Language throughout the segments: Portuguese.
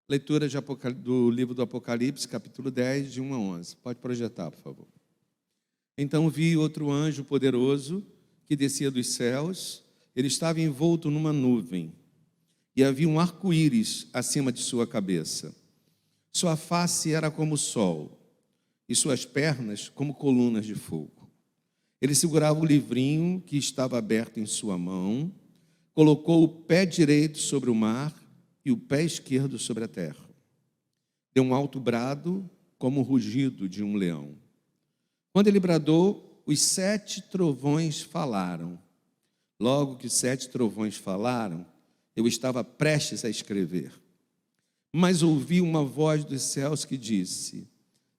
Leitura do livro do Apocalipse, capítulo 10, de 1 a 11. Pode projetar, por favor. Então vi outro anjo poderoso que descia dos céus. Ele estava envolto numa nuvem e havia um arco-íris acima de sua cabeça. Sua face era como o sol e suas pernas como colunas de fogo. Ele segurava o livrinho que estava aberto em sua mão, colocou o pé direito sobre o mar e o pé esquerdo sobre a terra. Deu um alto brado, como o rugido de um leão. Quando ele bradou, os 7 trovões falaram. Logo que os 7 trovões falaram, eu estava prestes a escrever. Mas ouvi uma voz dos céus que disse: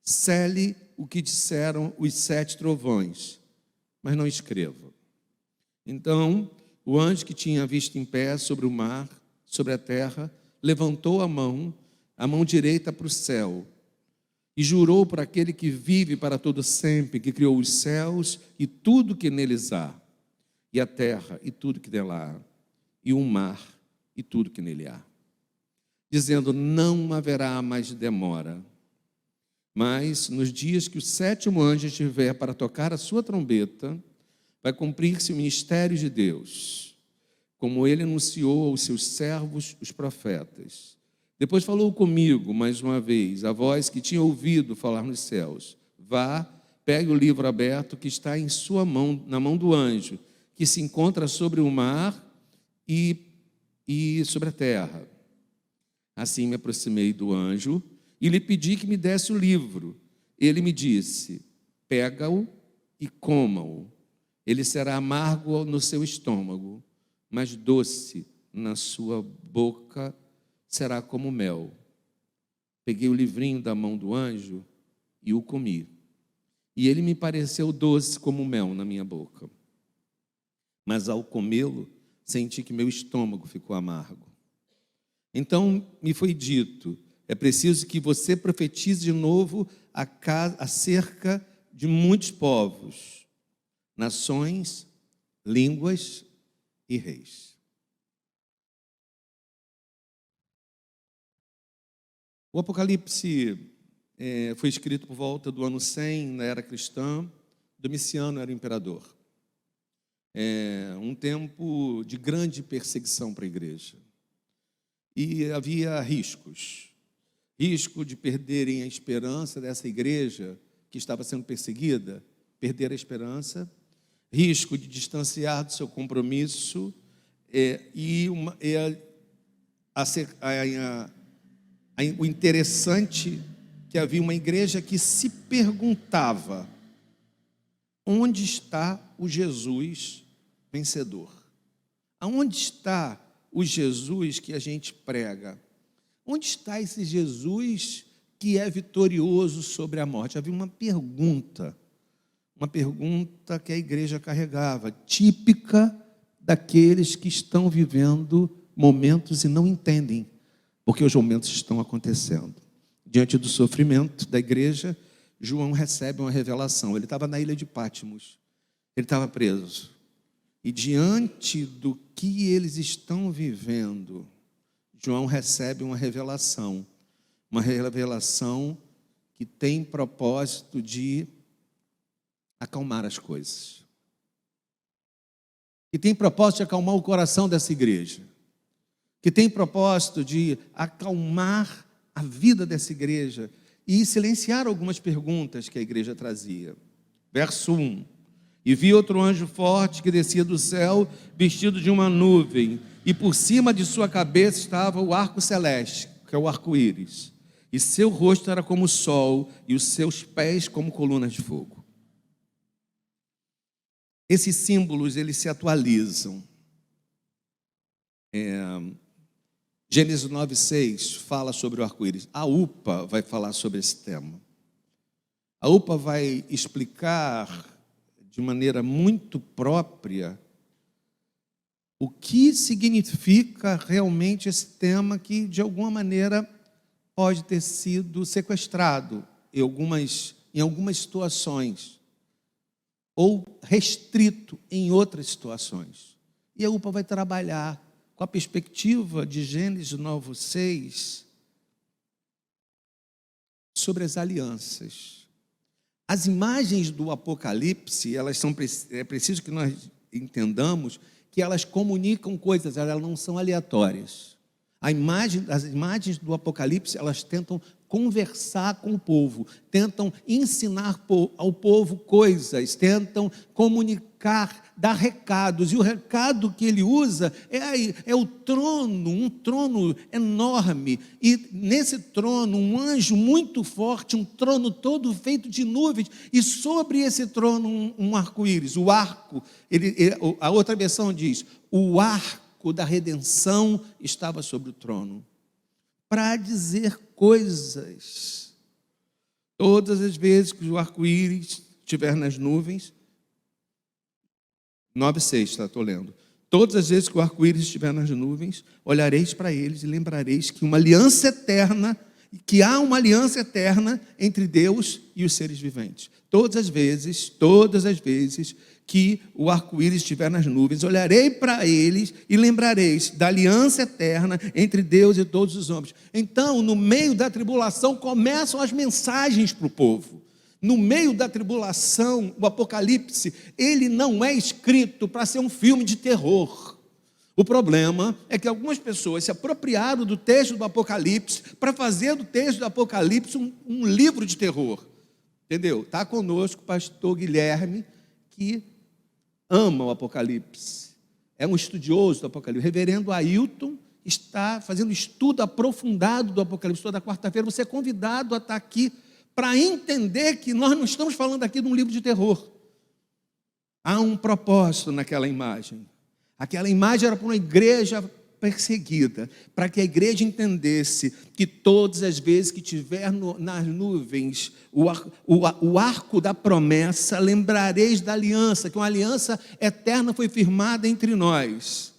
cele o que disseram os 7 trovões, mas não escreva. Então, o anjo que tinha visto em pé sobre o mar, sobre a terra, levantou a mão direita para o céu, e jurou por aquele que vive para todo sempre, que criou os céus e tudo que neles há, e a terra e tudo que nela há, e o mar e tudo que nele há, dizendo: não haverá mais demora. Mas nos dias que o 7º anjo estiver para tocar a sua trombeta, vai cumprir-se o ministério de Deus, como ele anunciou aos seus servos, os profetas. Depois falou comigo, mais uma vez, a voz que tinha ouvido falar nos céus: vá, pegue o livro aberto que está em sua mão, na mão do anjo, que se encontra sobre o mar e sobre a terra. Assim me aproximei do anjo e lhe pedi que me desse o livro. Ele me disse: pega-o e coma-o. Ele será amargo no seu estômago, mas doce na sua boca será como mel. Peguei o livrinho da mão do anjo e o comi. E ele me pareceu doce como mel na minha boca. Mas ao comê-lo, senti que meu estômago ficou amargo. Então me foi dito: é preciso que você profetize de novo acerca de muitos povos, nações, línguas e reis. O Apocalipse foi escrito por volta do ano 100, na era cristã. Domiciano era o imperador. Um tempo de grande perseguição para a igreja. E havia riscos. Risco de perderem a esperança dessa igreja que estava sendo perseguida, perder a esperança. Risco de distanciar do seu compromisso o interessante que havia uma igreja que se perguntava: onde está o Jesus vencedor? Aonde está o Jesus que a gente prega? Onde está esse Jesus que é vitorioso sobre a morte? Havia uma pergunta que a igreja carregava, típica daqueles que estão vivendo momentos e não entendem, porque os momentos estão acontecendo. Diante do sofrimento da igreja, João recebe uma revelação. Ele estava na ilha de Patmos, ele estava preso. E diante do que eles estão vivendo, João recebe uma revelação que tem propósito de acalmar as coisas, que tem propósito de acalmar o coração dessa igreja, que tem propósito de acalmar a vida dessa igreja e silenciar algumas perguntas que a igreja trazia. Verso 1: e vi outro anjo forte que descia do céu, vestido de uma nuvem, e por cima de sua cabeça estava o arco celeste, que é o arco-íris, e seu rosto era como o sol, e os seus pés como colunas de fogo. Esses símbolos, eles se atualizam. Gênesis 9:6 fala sobre o arco-íris. A UPA vai falar sobre esse tema. A UPA vai explicar de maneira muito própria o que significa realmente esse tema, que de alguma maneira pode ter sido sequestrado em algumas situações, ou restrito em outras situações. E a UPA vai trabalhar com a perspectiva de Gênesis 9:6 sobre as alianças. As imagens do Apocalipse, é preciso que nós entendamos que elas comunicam coisas, elas não são aleatórias. As imagens do Apocalipse, elas tentam conversar com o povo, tentam ensinar ao povo coisas, tentam comunicar, dar recados. E o recado que ele usa é o trono, um trono enorme. E nesse trono, um anjo muito forte, um trono todo feito de nuvens. E sobre esse trono, um arco-íris. O arco, a outra versão diz, o arco da redenção estava sobre o trono, para dizer coisas. Todas as vezes que o arco-íris estiver nas nuvens, 9:6, estou lendo. Todas as vezes que o arco-íris estiver nas nuvens, olhareis para eles e lembrareis que há uma aliança eterna entre Deus e os seres viventes. Todas as vezes que o arco-íris estiver nas nuvens, olharei para eles e lembrareis da aliança eterna entre Deus e todos os homens. Então, no meio da tribulação, começam as mensagens para o povo. No meio da tribulação, o Apocalipse, ele não é escrito para ser um filme de terror. O problema é que algumas pessoas se apropriaram do texto do Apocalipse para fazer do texto do Apocalipse um livro de terror. Entendeu? Está conosco o pastor Guilherme, que ama o Apocalipse. É um estudioso do Apocalipse. O reverendo Ailton está fazendo estudo aprofundado do Apocalipse. Toda quarta-feira você é convidado a estar aqui para entender que nós não estamos falando aqui de um livro de terror. Há um propósito naquela imagem. Aquela imagem era para uma igreja perseguida, para que a igreja entendesse que todas as vezes que tiver nas nuvens o arco da promessa, lembrareis da aliança, que uma aliança eterna foi firmada entre nós.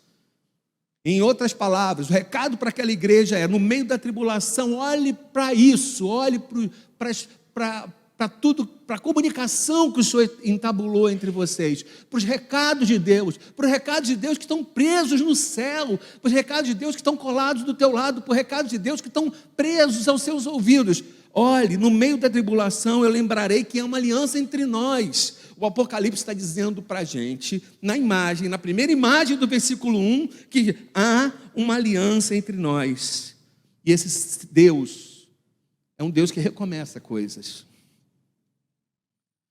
Em outras palavras, o recado para aquela igreja é: no meio da tribulação, olhe para isso, olhe para tudo, para a comunicação que o Senhor entabulou entre vocês, para os recados de Deus, para os recados de Deus que estão presos no céu, para os recados de Deus que estão colados do teu lado, para os recados de Deus que estão presos aos seus ouvidos. Olhe, no meio da tribulação eu lembrarei que há uma aliança entre nós. O Apocalipse está dizendo para a gente, na primeira imagem do versículo 1, que há uma aliança entre nós. E esse Deus é um Deus que recomeça coisas.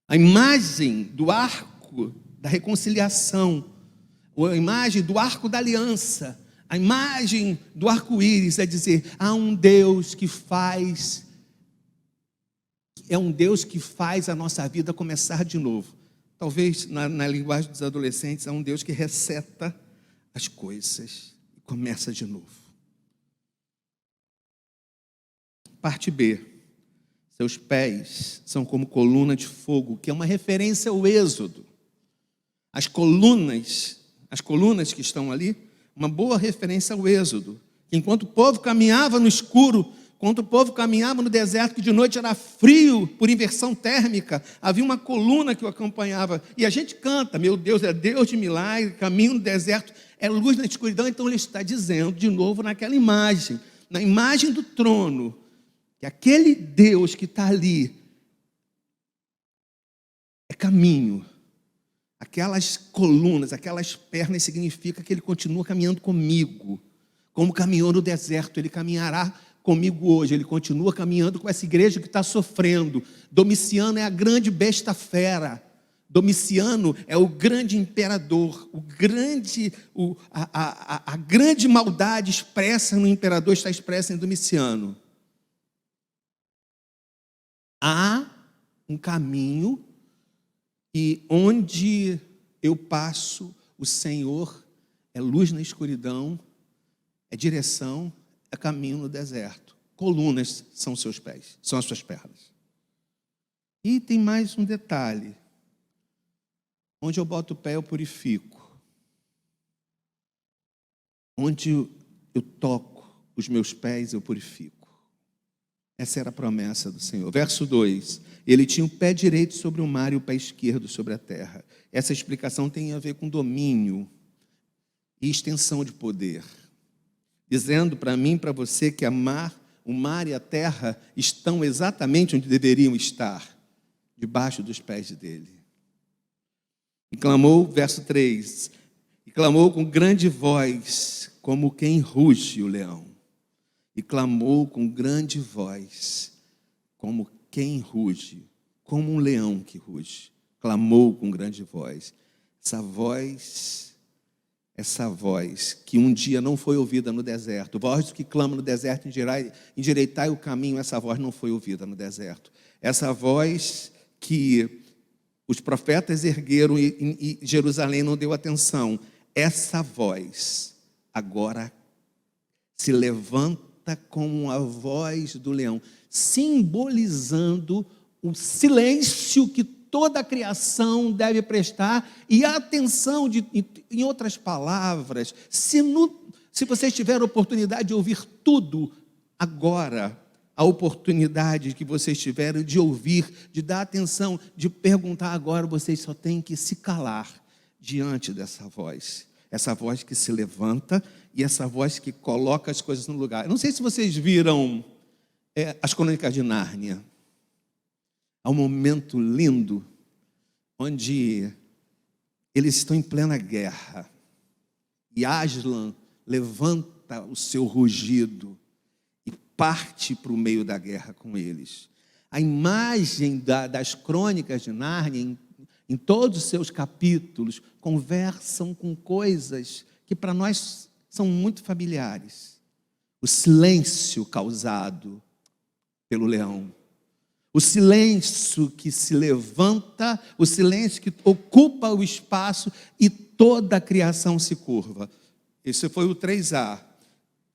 A imagem do arco da reconciliação, a imagem do arco da aliança, a imagem do arco-íris é dizer, há um Deus que faz, a nossa vida começar de novo. Talvez na linguagem dos adolescentes, há um Deus que reseta as coisas e começa de novo. Parte B. Seus pés são como coluna de fogo, que é uma referência ao Êxodo. As colunas que estão ali, uma boa referência ao Êxodo. Enquanto o povo caminhava no escuro, enquanto o povo caminhava no deserto, que de noite era frio por inversão térmica, havia uma coluna que o acompanhava. E a gente canta, meu Deus é Deus de milagre, caminho no deserto, é luz na escuridão. Então ele está dizendo de novo naquela imagem, na imagem do trono, que aquele Deus que está ali é caminho. Aquelas colunas, aquelas pernas, significa que Ele continua caminhando comigo. Como caminhou no deserto, Ele caminhará comigo hoje. Ele continua caminhando com essa igreja que está sofrendo. Domiciano é a grande besta fera. Domiciano é o grande imperador. A grande maldade expressa no imperador está expressa em Domiciano. Há um caminho e onde eu passo, o Senhor é luz na escuridão, é direção, é caminho no deserto. Colunas são os seus pés, são as suas pernas. E tem mais um detalhe. Onde eu boto o pé, eu purifico. Onde eu toco os meus pés, eu purifico. Essa era a promessa do Senhor. Verso 2. Ele tinha o pé direito sobre o mar e o pé esquerdo sobre a terra. Essa explicação tem a ver com domínio e extensão de poder. Dizendo para mim e para você que amar o mar e a terra estão exatamente onde deveriam estar, debaixo dos pés dele. E clamou, verso 3, e clamou com grande voz, como quem ruge o leão. E clamou com grande voz, como quem ruge, como um leão que ruge. Clamou com grande voz. Essa voz que um dia não foi ouvida no deserto, voz que clama no deserto, endireitai o caminho, essa voz não foi ouvida no deserto. Essa voz que os profetas ergueram e Jerusalém não deu atenção, essa voz agora se levanta como a voz do leão, simbolizando o silêncio que toda a criação deve prestar e a atenção, em outras palavras, se vocês tiverem a oportunidade de ouvir tudo, agora, a oportunidade que vocês tiveram de ouvir, de dar atenção, de perguntar agora, vocês só têm que se calar diante dessa voz. Essa voz que se levanta e essa voz que coloca as coisas no lugar. Eu não sei se vocês viram as Crônicas de Nárnia. Há um momento lindo onde eles estão em plena guerra e Aslan levanta o seu rugido e parte para o meio da guerra com eles. A imagem das Crônicas de Nárnia, em todos os seus capítulos, conversam com coisas que para nós são muito familiares. O silêncio causado pelo leão. O silêncio que se levanta, o silêncio que ocupa o espaço e toda a criação se curva. Esse foi o 3A.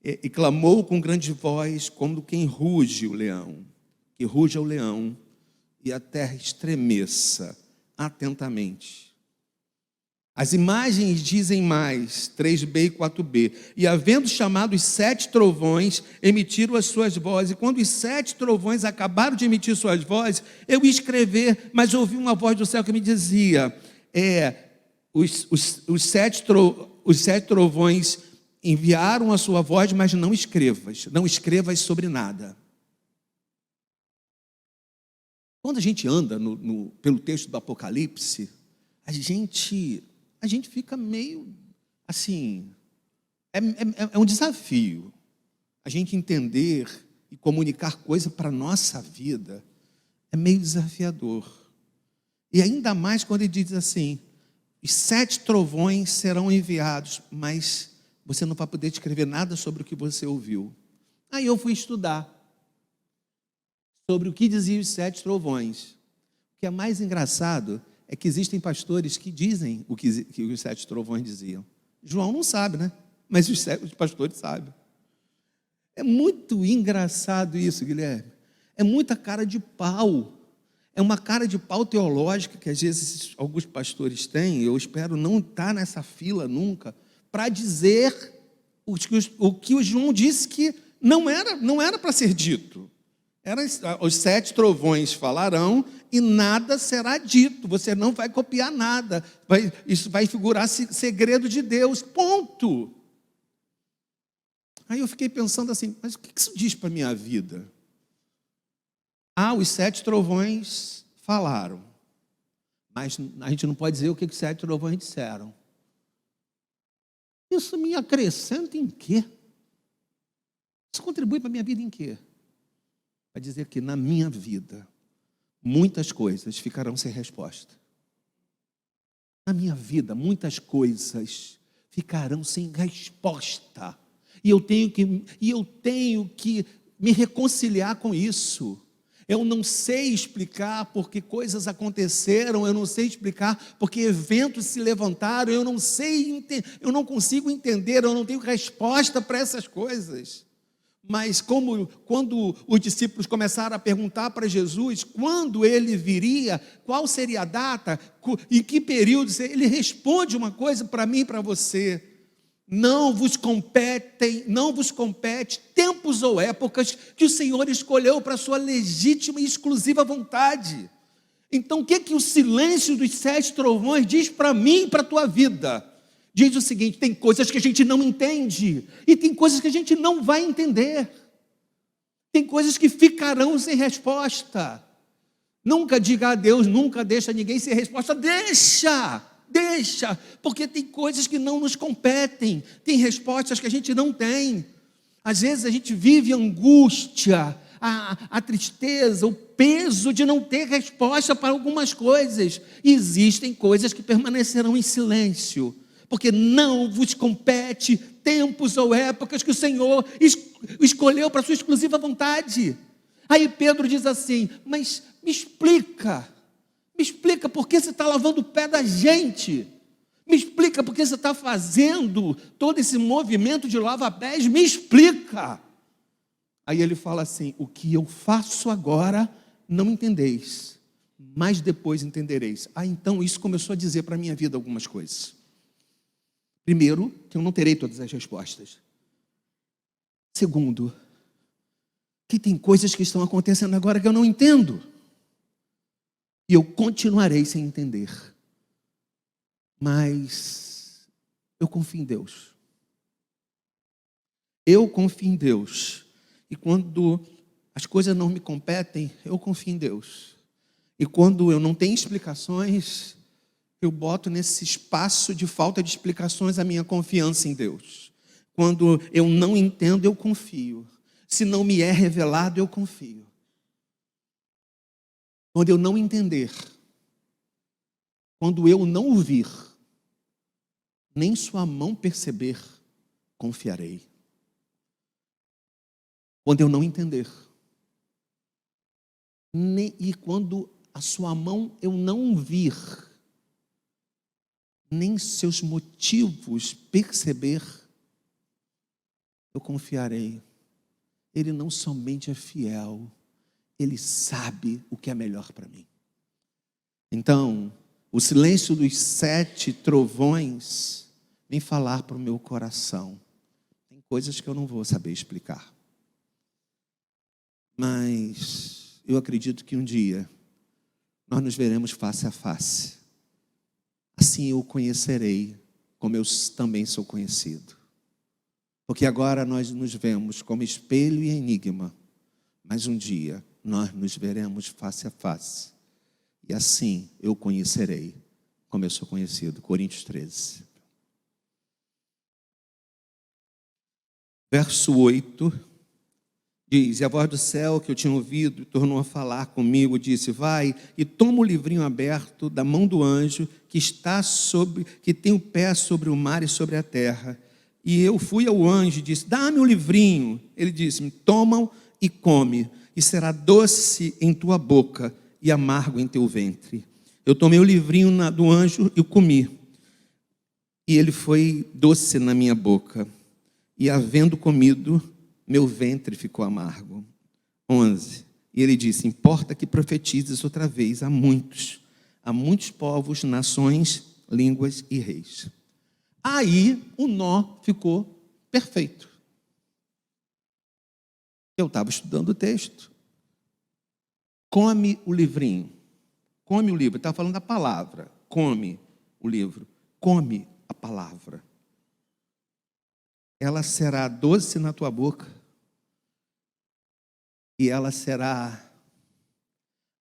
E clamou com grande voz, como quem ruge o leão. Que ruja o leão e a terra estremeça atentamente. As imagens dizem mais, 3b e 4b. E havendo chamado os 7 trovões, emitiram as suas vozes. E quando os 7 trovões acabaram de emitir suas vozes, eu ia escrever, mas ouvi uma voz do céu que me dizia, os 7 trovões enviaram a sua voz, mas não escrevas sobre nada. Quando a gente anda pelo texto do Apocalipse, a gente fica meio assim, é um desafio a gente entender e comunicar coisa para a nossa vida, é meio desafiador. E ainda mais quando ele diz assim, os 7 trovões serão enviados, mas você não vai poder escrever nada sobre o que você ouviu. Aí eu fui estudar sobre o que diziam os 7 trovões. O que é mais engraçado é que existem pastores que dizem o que os 7 trovões diziam. João não sabe, né? Mas os pastores sabem. É muito engraçado isso, Guilherme. É muita cara de pau. É uma cara de pau teológica que às vezes alguns pastores têm. Eu espero não estar nessa fila nunca, para dizer o que o João disse que não era para ser dito. Os 7 trovões falarão e nada será dito. Você não vai copiar nada. Isso vai figurar segredo de Deus. Ponto. Aí eu fiquei pensando assim, mas o que isso diz para a minha vida? Os 7 trovões falaram. Mas a gente não pode dizer o que os 7 trovões disseram. Isso me acrescenta em quê? Isso contribui para a minha vida em quê? Vai dizer que na minha vida, muitas coisas ficarão sem resposta. Na minha vida, muitas coisas ficarão sem resposta. E eu tenho que me reconciliar com isso. Eu não sei explicar porque coisas aconteceram, eu não sei explicar porque eventos se levantaram, eu não consigo entender, eu não tenho resposta para essas coisas. Mas quando os discípulos começaram a perguntar para Jesus quando ele viria, qual seria a data, em que período, ele responde uma coisa para mim e para você: não vos compete tempos ou épocas que o Senhor escolheu para a sua legítima e exclusiva vontade. Então o que o silêncio dos 7 trovões diz para mim e para a tua vida? Diz o seguinte: tem coisas que a gente não entende e tem coisas que a gente não vai entender. Tem coisas que ficarão sem resposta. Nunca diga a Deus, nunca deixa ninguém sem resposta. Deixa, porque tem coisas que não nos competem, tem respostas que a gente não tem. Às vezes a gente vive a angústia, a tristeza, o peso de não ter resposta para algumas coisas. E existem coisas que permanecerão em silêncio, porque não vos compete tempos ou épocas que o Senhor escolheu para a sua exclusiva vontade. Aí Pedro diz assim: mas me explica por que você está lavando o pé da gente, me explica por que você está fazendo todo esse movimento de lava-pés, me explica. Aí ele fala assim: o que eu faço agora não entendeis, mas depois entendereis. Então isso começou a dizer para a minha vida algumas coisas. Primeiro, que eu não terei todas as respostas. Segundo, que tem coisas que estão acontecendo agora que eu não entendo. E eu continuarei sem entender. Mas eu confio em Deus. Eu confio em Deus. E quando as coisas não me competem, eu confio em Deus. E quando eu não tenho explicações, eu boto nesse espaço de falta de explicações a minha confiança em Deus. Quando eu não entendo, eu confio. Se não me é revelado, eu confio. Quando eu não entender, quando eu não ouvir, nem sua mão perceber, confiarei. Quando eu não entender, e quando a sua mão eu não vir, nem seus motivos perceber, eu confiarei. Ele não somente é fiel, Ele sabe o que é melhor para mim. Então, o silêncio dos 7 trovões vem falar para o meu coração. Tem coisas que eu não vou saber explicar. Mas eu acredito que um dia nós nos veremos face a face. Assim eu o conhecerei, como eu também sou conhecido. Porque agora nós nos vemos como espelho e enigma, mas um dia nós nos veremos face a face. E assim eu o conhecerei, como eu sou conhecido. Coríntios 13. Verso 8 diz: e a voz do céu que eu tinha ouvido tornou a falar comigo, disse: vai e toma o livrinho aberto da mão do anjo que tem o pé sobre o mar e sobre a terra. E eu fui ao anjo e disse: dá-me o livrinho. Ele disse: toma e come, e será doce em tua boca e amargo em teu ventre. Eu tomei o livrinho do anjo e o comi, e ele foi doce na minha boca, e havendo comido, meu ventre ficou amargo. 11. E ele disse: importa que profetizes outra vez a muitos povos, nações, línguas e reis. Aí o nó ficou perfeito. Eu estava estudando o texto. Come o livrinho. Come o livro. Estava falando da palavra. Come o livro. Come a palavra. Ela será doce na tua boca e ela será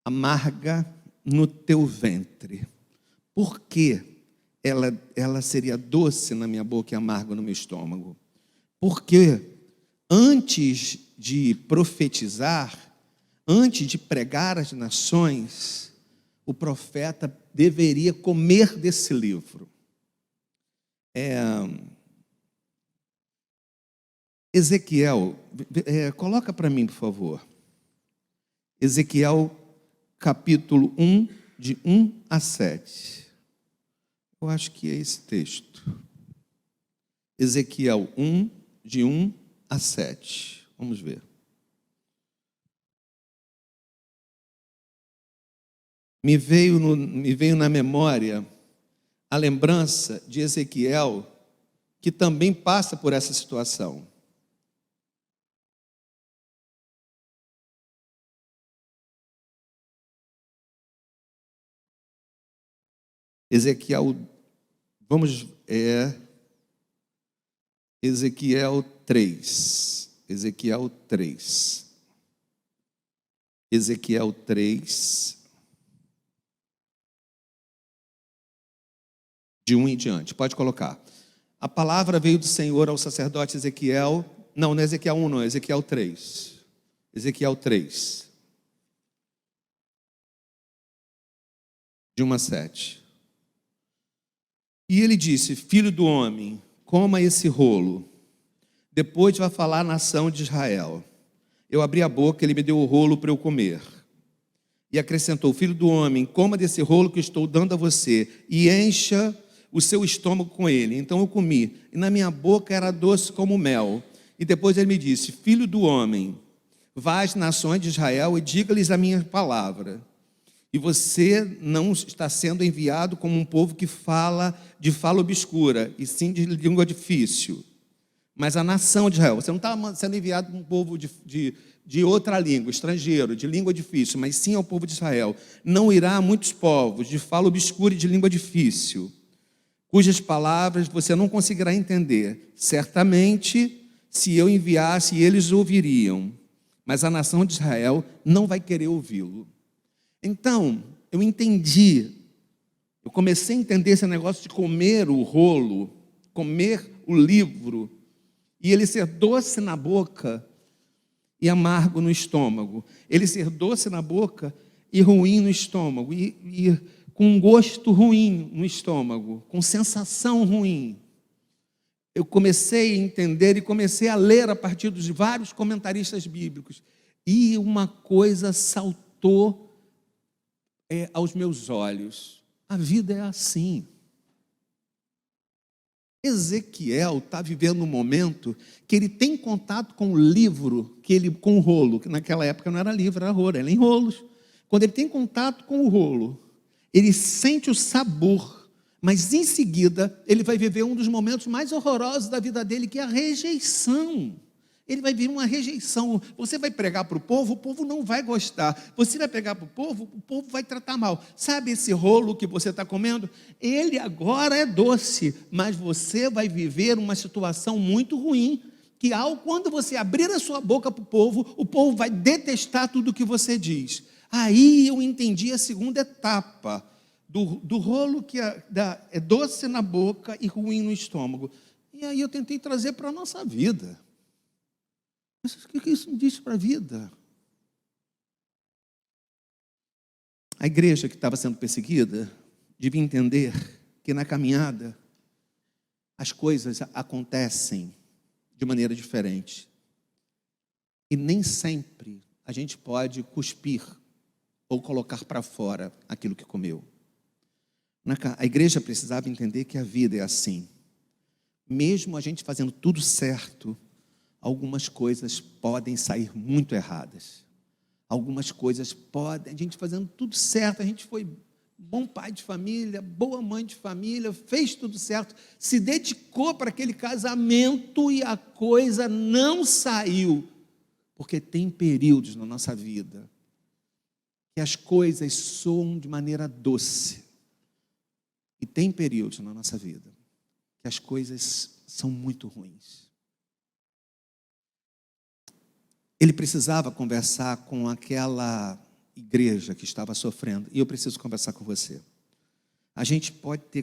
amarga no teu ventre. Por quê? Ela seria doce na minha boca e amarga no meu estômago. Porque antes de profetizar, antes de pregar às nações, o profeta deveria comer desse livro. Ezequiel, coloca para mim, por favor. Ezequiel, capítulo 1, de 1 a 7. Eu acho que é esse texto. Ezequiel 1, de 1 a 7. Vamos ver. Me veio na memória a lembrança de Ezequiel, que também passa por essa situação. Ezequiel 3. Ezequiel 3. Ezequiel 3, de 1 em diante. Pode colocar. A palavra veio do Senhor ao sacerdote Ezequiel. Não é Ezequiel 1, não, é Ezequiel 3. Ezequiel 3. De 1 a 7. E ele disse: filho do homem, coma esse rolo. Depois vai falar à nação de Israel. Eu abri a boca, ele me deu o rolo para eu comer. E acrescentou: filho do homem, coma desse rolo que eu estou dando a você, e encha o seu estômago com ele. Então eu comi, e na minha boca era doce como mel. E depois ele me disse: filho do homem, vá às nações de Israel e diga-lhes a minha palavra. E você não está sendo enviado como um povo que fala de fala obscura, e sim de língua difícil. Mas a nação de Israel, você não está sendo enviado como um povo de outra língua, estrangeiro, de língua difícil, mas sim ao povo de Israel. Não irá a muitos povos de fala obscura e de língua difícil, cujas palavras você não conseguirá entender. Certamente, se eu enviasse, eles ouviriam, mas a nação de Israel não vai querer ouvi-lo. Então, eu comecei a entender esse negócio de comer o rolo, comer o livro, e ele ser doce na boca e amargo no estômago. Ele ser doce na boca e ruim no estômago, e com um gosto ruim no estômago, com sensação ruim. Eu comecei a entender e comecei a ler a partir dos vários comentaristas bíblicos, e uma coisa saltou aos meus olhos: a vida é assim. Ezequiel está vivendo um momento que ele tem contato com o livro, com o rolo, que naquela época não era livro, era rolo, era em rolos. Quando ele tem contato com o rolo, ele sente o sabor, mas em seguida ele vai viver um dos momentos mais horrorosos da vida dele, que é a rejeição. Ele vai vir uma rejeição. Você vai pregar para o povo não vai gostar. Você vai pregar para o povo vai tratar mal. Sabe esse rolo que você está comendo? Ele agora é doce, mas você vai viver uma situação muito ruim, que quando você abrir a sua boca para o povo vai detestar tudo que você diz. Aí eu entendi a segunda etapa do rolo, que é doce na boca e ruim no estômago. E aí eu tentei trazer para a nossa vida. Mas o que isso me diz para a vida? A igreja que estava sendo perseguida devia entender que na caminhada as coisas acontecem de maneira diferente. E nem sempre a gente pode cuspir ou colocar para fora aquilo que comeu. A igreja precisava entender que a vida é assim. Mesmo a gente fazendo tudo certo, algumas coisas podem sair muito erradas. Algumas coisas podem, a gente fazendo tudo certo, a gente foi bom pai de família, boa mãe de família, fez tudo certo, se dedicou para aquele casamento e a coisa não saiu. Porque tem períodos na nossa vida que as coisas soam de maneira doce. E tem períodos na nossa vida que as coisas são muito ruins. Ele precisava conversar com aquela igreja que estava sofrendo. E eu preciso conversar com você. A gente pode ter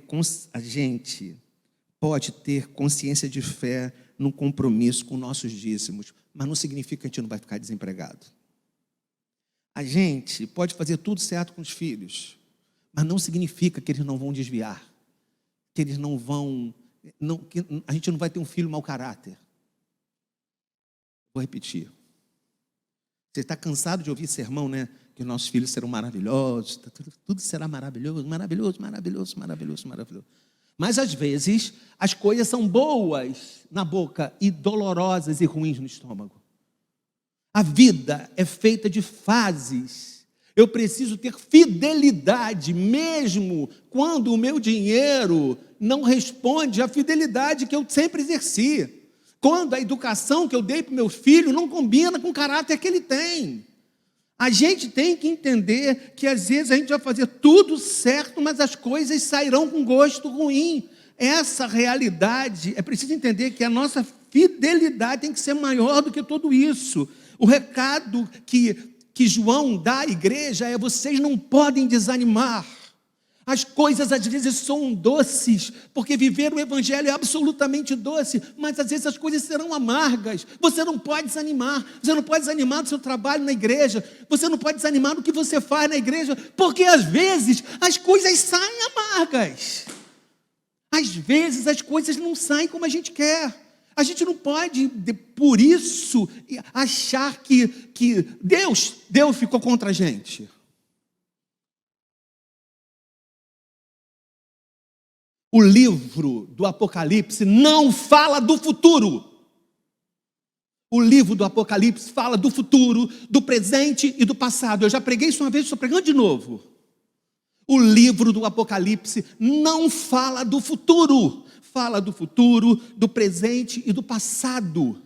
consciência de fé no compromisso com nossos dízimos, mas não significa que a gente não vai ficar desempregado. A gente pode fazer tudo certo com os filhos, mas não significa que eles não vão desviar, que eles não vão... que a gente não vai ter um filho mau caráter. Vou repetir. Você está cansado de ouvir sermão, né? Que os nossos filhos serão maravilhosos, tudo será maravilhoso, maravilhoso, maravilhoso, maravilhoso, maravilhoso. Mas às vezes as coisas são boas na boca e dolorosas e ruins no estômago. A vida é feita de fases. Eu preciso ter fidelidade, mesmo quando o meu dinheiro não responde à fidelidade que eu sempre exerci. Quando a educação que eu dei para o meu filho não combina com o caráter que ele tem. A gente tem que entender que às vezes a gente vai fazer tudo certo, mas as coisas sairão com gosto ruim. Essa realidade, é preciso entender que a nossa fidelidade tem que ser maior do que tudo isso. O recado que que João dá à igreja é: vocês não podem desanimar. As coisas às vezes são doces, porque viver o evangelho é absolutamente doce, mas às vezes as coisas serão amargas. Você não pode desanimar. Você não pode desanimar do seu trabalho na igreja. Você não pode desanimar do que você faz na igreja, porque às vezes as coisas saem amargas. Às vezes as coisas não saem como a gente quer. A gente não pode, por isso, achar que Deus ficou contra a gente. O livro do Apocalipse não fala do futuro. O livro do Apocalipse fala do futuro, do presente e do passado. Eu já preguei isso uma vez, estou pregando de novo. O livro do Apocalipse não fala do futuro. Fala do futuro, do presente e do passado.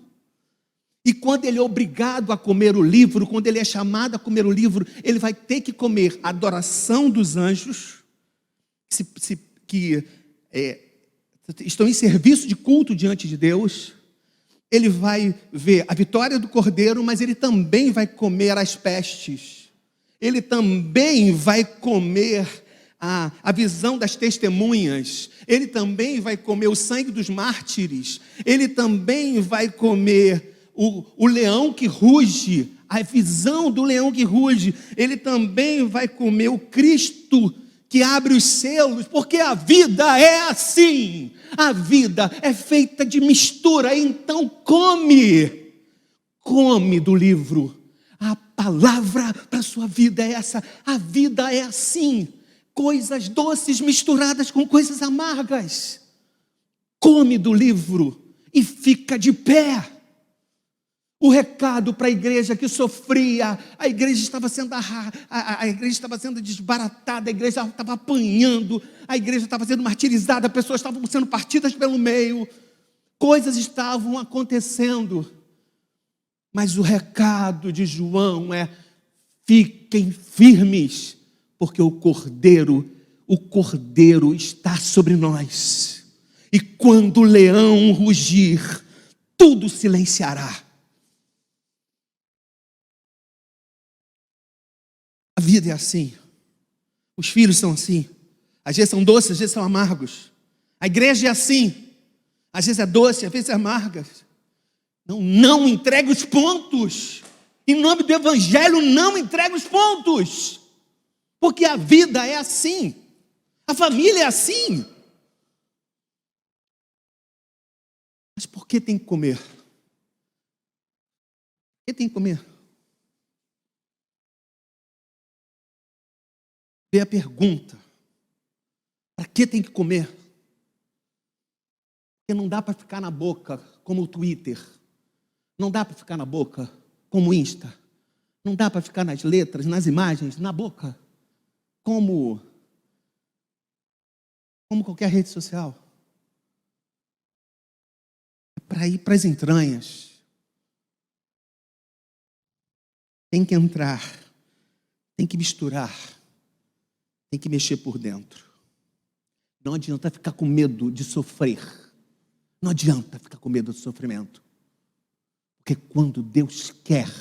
E quando ele é obrigado a comer o livro, quando ele é chamado a comer o livro, ele vai ter que comer a adoração dos anjos, que estão em serviço de culto diante de Deus. Ele vai ver a vitória do Cordeiro, mas ele também vai comer as pestes. Ele também vai comer a visão das testemunhas. Ele também vai comer o sangue dos mártires. Ele também vai comer o leão que ruge, a visão do leão que ruge. Ele também vai comer o Cristo que abre os selos, porque a vida é assim. A vida é feita de mistura. Então come do livro. A palavra para a sua vida é essa. A vida é assim. Coisas doces misturadas com coisas amargas. Come do livro e fica de pé. O recado para a igreja que sofria, a igreja estava sendo desbaratada, a igreja estava apanhando, a igreja estava sendo martirizada, pessoas estavam sendo partidas pelo meio, coisas estavam acontecendo. Mas o recado de João é: fiquem firmes, porque o Cordeiro está sobre nós. E quando o leão rugir, tudo silenciará. A vida é assim. Os filhos são assim. Às vezes são doces, às vezes são amargos. A igreja é assim. Às vezes é doce, às vezes é amarga. Não entregue os pontos. Em nome do evangelho, não entregue os pontos. Porque a vida é assim. A família é assim. Mas por que tem que comer? Por que tem que comer? Vê a pergunta: para que tem que comer? Porque não dá para ficar na boca como o Twitter, não dá para ficar na boca como o Insta, não dá para ficar nas letras, nas imagens, na boca como qualquer rede social. É para ir para as entranhas. Tem que entrar, tem que misturar, tem que mexer por dentro. Não adianta ficar com medo de sofrer. Não adianta ficar com medo do sofrimento. Porque quando Deus quer,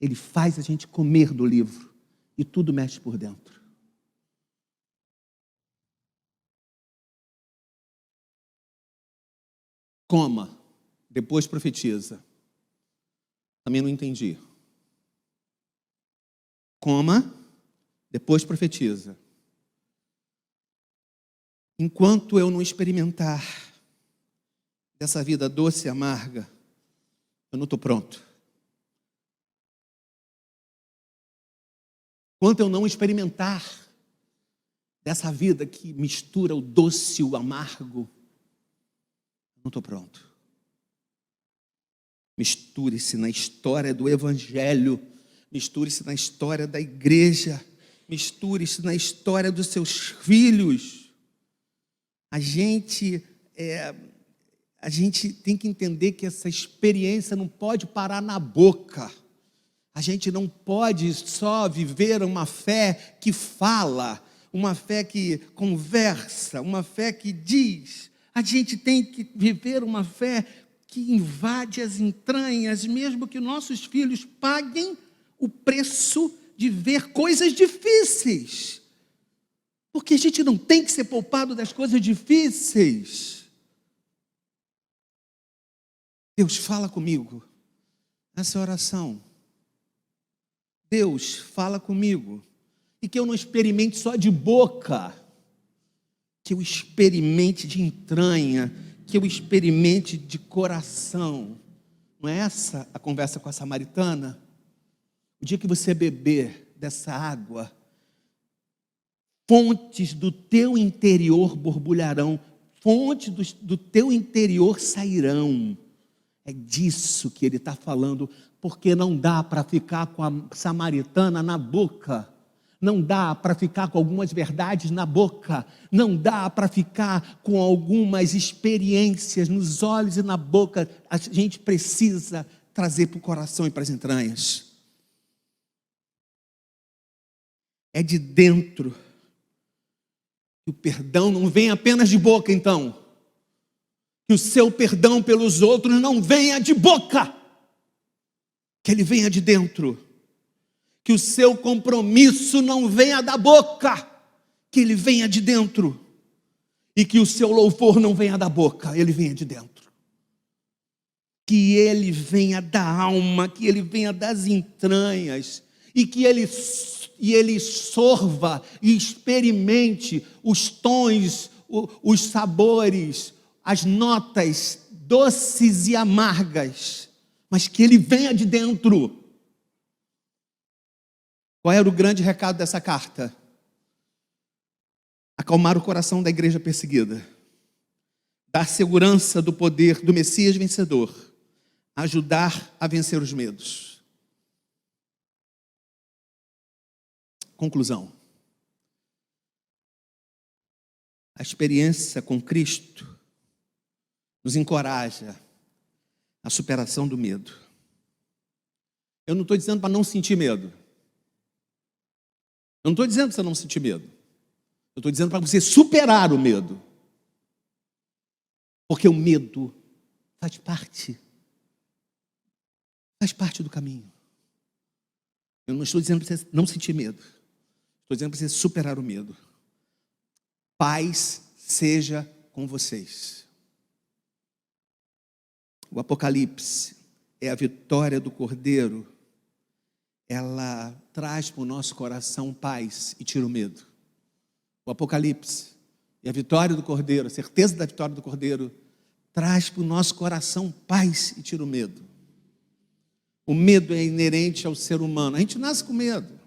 Ele faz a gente comer do livro e tudo mexe por dentro. Coma, depois profetiza. Também não entendi. Coma, depois profetiza. Enquanto eu não experimentar dessa vida doce e amarga, eu não estou pronto. Enquanto eu não experimentar dessa vida que mistura o doce e o amargo, eu não estou pronto. Misture-se na história do evangelho, misture-se na história da igreja, misture-se na história dos seus filhos. A gente tem que entender que essa experiência não pode parar na boca. A gente não pode só viver uma fé que fala, uma fé que conversa, uma fé que diz. A gente tem que viver uma fé que invade as entranhas, mesmo que nossos filhos paguem o preço de ver coisas difíceis. Porque a gente não tem que ser poupado das coisas difíceis. Deus, fala comigo nessa oração. Deus, fala comigo. E que eu não experimente só de boca, que eu experimente de entranha, que eu experimente de coração. Não é essa a conversa com a samaritana? O dia que você beber dessa água, fontes do teu interior borbulharão, fontes do teu interior sairão. É disso que ele está falando, porque não dá para ficar com a samaritana na boca. Não dá para ficar com algumas verdades na boca, não dá para ficar com algumas experiências nos olhos e na boca. A gente precisa trazer para o coração e para as entranhas. É de dentro. Que o perdão não vem apenas de boca, então. Que o seu perdão pelos outros não venha de boca, que ele venha de dentro. Que o seu compromisso não venha da boca, que ele venha de dentro. E que o seu louvor não venha da boca, ele venha de dentro. Que ele venha da alma, que ele venha das entranhas. E que ele sorva e experimente os tons, os sabores, as notas doces e amargas. Mas que ele venha de dentro. Qual era o grande recado dessa carta? Acalmar o coração da igreja perseguida, dar segurança do poder do Messias vencedor, ajudar a vencer os medos. Conclusão. A experiência com Cristo nos encoraja a superação do medo. Eu não estou dizendo para não sentir medo. Eu não estou dizendo para você não sentir medo. Eu estou dizendo para você superar o medo. Porque o medo faz parte do caminho. Eu não estou dizendo para você não sentir medo. Estou dizendo para você superar o medo. Paz seja com vocês. O Apocalipse é a vitória do Cordeiro. Ela traz para o nosso coração paz e tira o medo. O Apocalipse e a vitória do Cordeiro, a certeza da vitória do Cordeiro, traz para o nosso coração paz e tira o medo. O medo é inerente ao ser humano. A gente nasce com medo.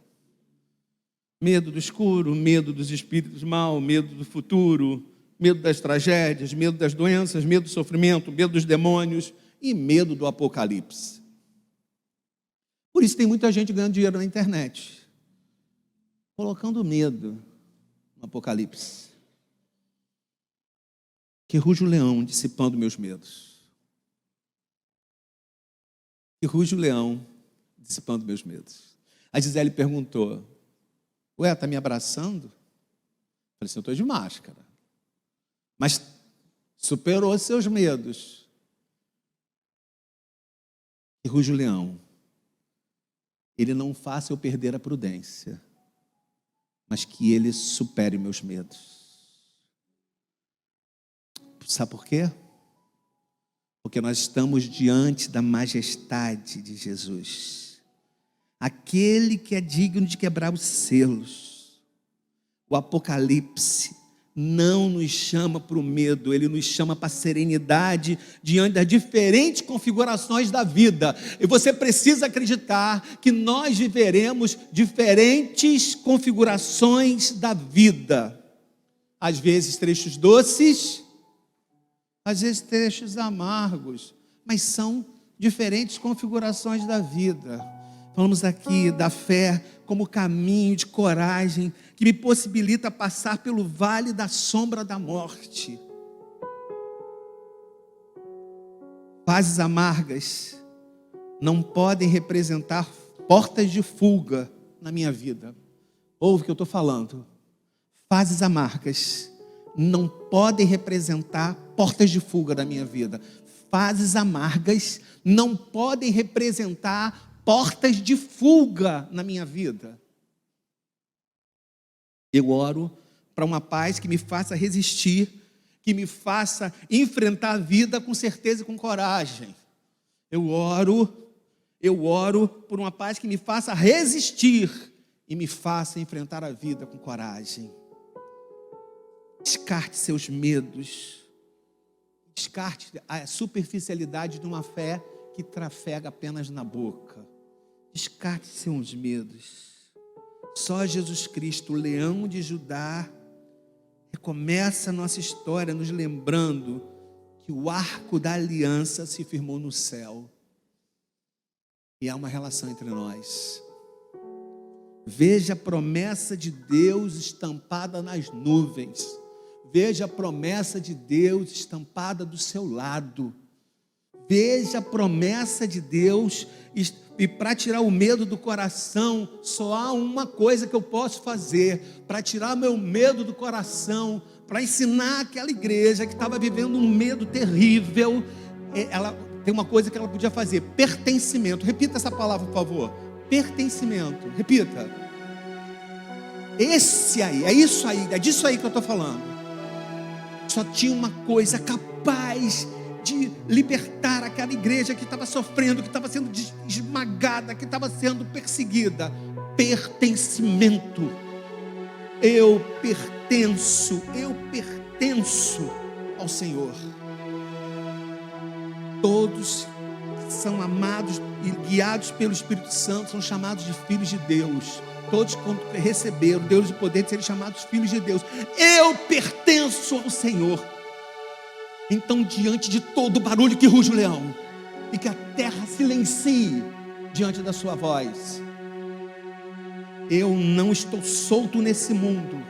Medo do escuro, medo dos espíritos maus, medo do futuro, medo das tragédias, medo das doenças, medo do sofrimento, medo dos demônios e medo do Apocalipse. Por isso tem muita gente ganhando dinheiro na internet, colocando medo no Apocalipse. Que ruge o leão dissipando meus medos. Que ruge o leão dissipando meus medos. A Gisele perguntou, ué, está me abraçando? Eu falei assim, eu estou de máscara. Mas superou seus medos. Que ruge o leão. Ele não faça eu perder a prudência, mas que ele supere meus medos. Sabe por quê? Porque nós estamos diante da majestade de Jesus, aquele que é digno de quebrar os selos. O Apocalipse não nos chama para o medo, ele nos chama para a serenidade diante das diferentes configurações da vida. E você precisa acreditar que nós viveremos diferentes configurações da vida. Às vezes trechos doces, às vezes trechos amargos, mas são diferentes configurações da vida. Falamos aqui da fé como caminho de coragem que me possibilita passar pelo vale da sombra da morte. Fases amargas não podem representar portas de fuga na minha vida. Ouve o que eu estou falando. Fases amargas não podem representar portas de fuga da minha vida. Fases amargas não podem representar portas de fuga na minha vida. Eu oro para uma paz que me faça resistir, que me faça enfrentar a vida com certeza e com coragem. Eu oro por uma paz que me faça resistir e me faça enfrentar a vida com coragem. Descarte seus medos. Descarte a superficialidade de uma fé que trafega apenas na boca. Descarte seus medos. Só Jesus Cristo, o leão de Judá, recomeça a nossa história nos lembrando que o arco da aliança se firmou no céu. E há uma relação entre nós. Veja a promessa de Deus estampada nas nuvens. Veja a promessa de Deus estampada do seu lado. Veja a promessa de Deus. E para tirar o medo do coração, só há uma coisa que eu posso fazer. Para tirar meu medo do coração, para ensinar aquela igreja que estava vivendo um medo terrível, ela tem uma coisa que ela podia fazer: pertencimento. Repita essa palavra, por favor. Pertencimento. Repita. Esse aí, é isso aí, é disso aí que eu estou falando. Só tinha uma coisa capaz de libertar aquela igreja que estava sofrendo, que estava sendo esmagada, que estava sendo perseguida: pertencimento. Eu pertenço ao Senhor. Todos que são amados e guiados pelo Espírito Santo são chamados de filhos de Deus. Todos quando receberam Deus o poder de serem chamados filhos de Deus. Eu pertenço ao Senhor. Então, diante de todo o barulho que ruge o leão, e que a terra silencie diante da sua voz, eu não estou solto nesse mundo.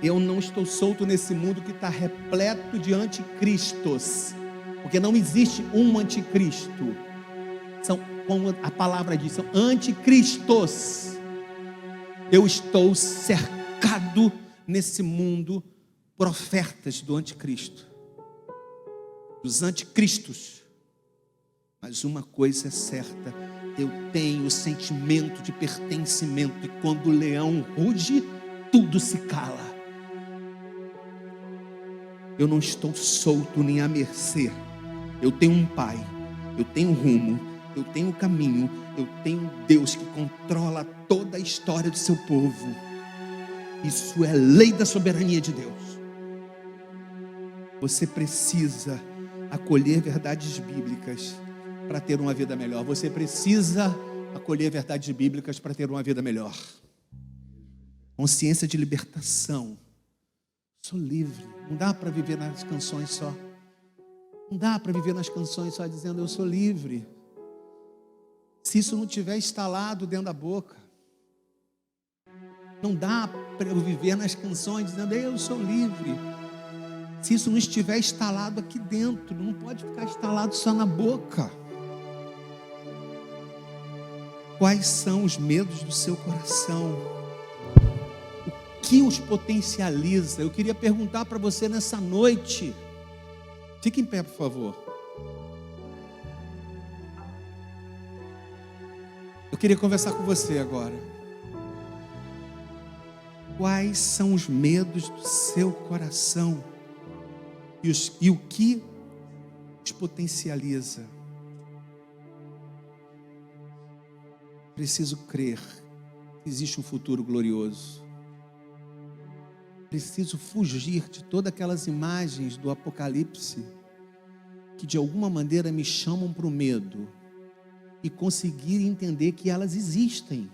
Eu não estou solto nesse mundo que está repleto de anticristos. Porque não existe um anticristo. São, como a palavra diz, são anticristos. Eu estou cercado nesse mundo por ofertas do anticristo, dos anticristos. Mas uma coisa é certa: eu tenho o sentimento de pertencimento. E quando o leão ruge, tudo se cala. Eu não estou solto nem à mercê. Eu tenho um pai, eu tenho rumo, eu tenho caminho, eu tenho Deus que controla toda a história do seu povo. Isso é lei da soberania de Deus. Você precisa acolher verdades bíblicas para ter uma vida melhor. Você precisa acolher verdades bíblicas para ter uma vida melhor. Consciência de libertação. Sou livre. Não dá para viver nas canções só. Não dá para viver nas canções só dizendo eu sou livre. Se isso não tiver instalado dentro da boca. Não dá para eu viver nas canções dizendo eu sou livre. Se isso não estiver instalado aqui dentro, não pode ficar instalado só na boca. Quais são os medos do seu coração? O que os potencializa? Eu queria perguntar para você nessa noite. Fique em pé, por favor. Eu queria conversar com você agora. Quais são os medos do seu coração? E o que os potencializa? Preciso crer que existe um futuro glorioso. Preciso fugir de todas aquelas imagens do Apocalipse que de alguma maneira me chamam para o medo e conseguir entender que elas existem,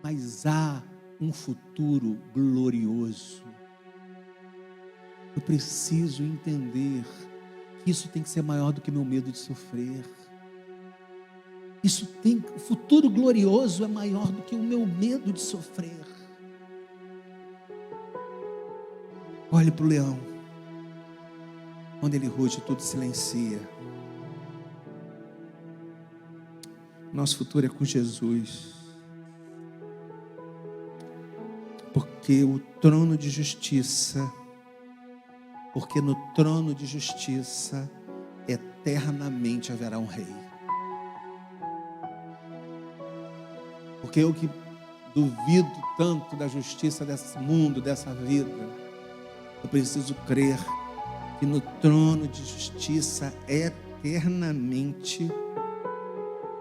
mas há um futuro glorioso. Eu preciso entender que isso tem que ser maior do que meu medo de sofrer. O futuro glorioso é maior do que o meu medo de sofrer. Olhe para o leão. Quando ele ruge, tudo silencia. Nosso futuro é com Jesus. Porque no trono de justiça, eternamente haverá um rei. Porque eu que duvido tanto da justiça desse mundo, dessa vida, eu preciso crer que no trono de justiça eternamente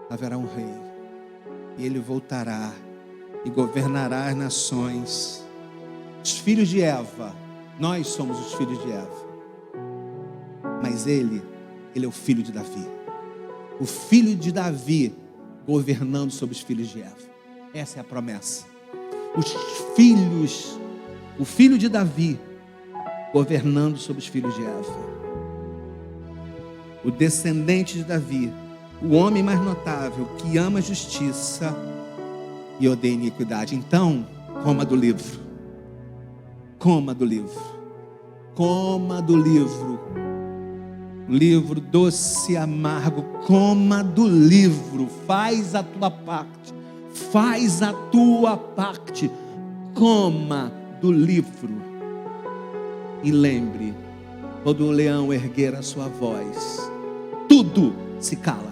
haverá um rei. E ele voltará e governará as nações. Os filhos de Eva, nós somos os filhos de Eva. Mas ele é o filho de Davi. O filho de Davi governando sobre os filhos de Eva. Essa é a promessa. O filho de Davi governando sobre os filhos de Eva. O descendente de Davi, o homem mais notável, que ama a justiça e odeia a iniquidade. Então, coma do livro. Coma do livro. Coma do livro. Um livro doce e amargo. Coma do livro. Faz a tua parte. Faz a tua parte. Coma do livro. E lembre, quando o leão erguer a sua voz, tudo se cala.